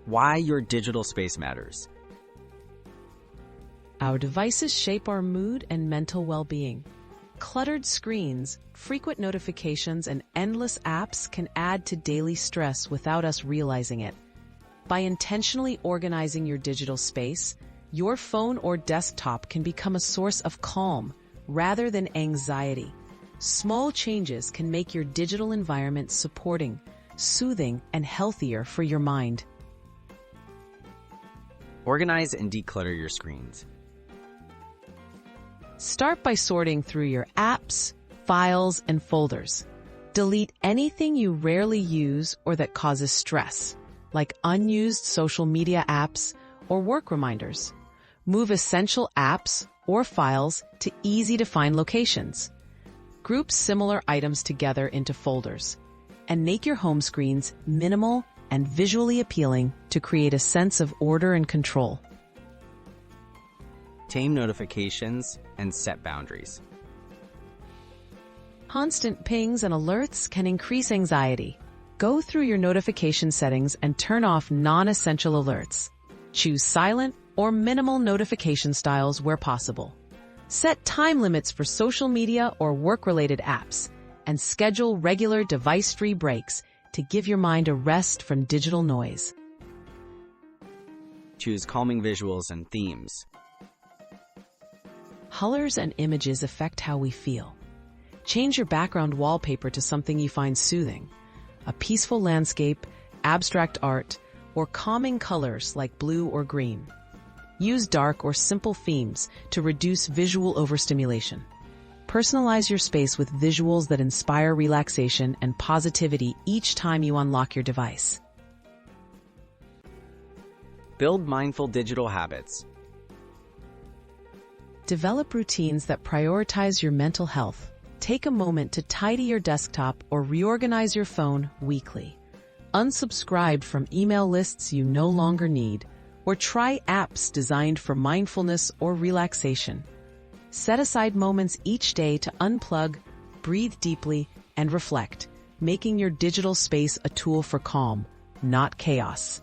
Why your digital space matters. Our devices shape our mood and mental well-being. Cluttered screens, frequent notifications, and endless apps can add to daily stress without us realizing it. By intentionally organizing your digital space, your phone or desktop can become a source of calm rather than anxiety. Small changes can make your digital environment supporting, soothing, and healthier for your mind. Organize and declutter your screens. Start by sorting through your apps, files, and folders. Delete anything you rarely use or that causes stress, like unused social media apps or work reminders. Move essential apps or files to easy-to-find locations. Group similar items together into folders, and make your home screens minimal and visually appealing to create a sense of order and control. Tame notifications and set boundaries. Constant pings and alerts can increase anxiety. Go through your notification settings and turn off non-essential alerts. Choose silent or minimal notification styles where possible. Set time limits for social media or work-related apps, and schedule regular device-free breaks to give your mind a rest from digital noise. Choose calming visuals and themes. Colors and images affect how we feel. Change your background wallpaper to something you find soothing. A peaceful landscape, abstract art, or calming colors like blue or green. Use dark or simple themes to reduce visual overstimulation. Personalize your space with visuals that inspire relaxation and positivity each time you unlock your device. Build mindful digital habits. Develop routines that prioritize your mental health. Take a moment to tidy your desktop or reorganize your phone weekly. Unsubscribe from email lists you no longer need, or try apps designed for mindfulness or relaxation. Set aside moments each day to unplug, breathe deeply, and reflect, making your digital space a tool for calm, not chaos.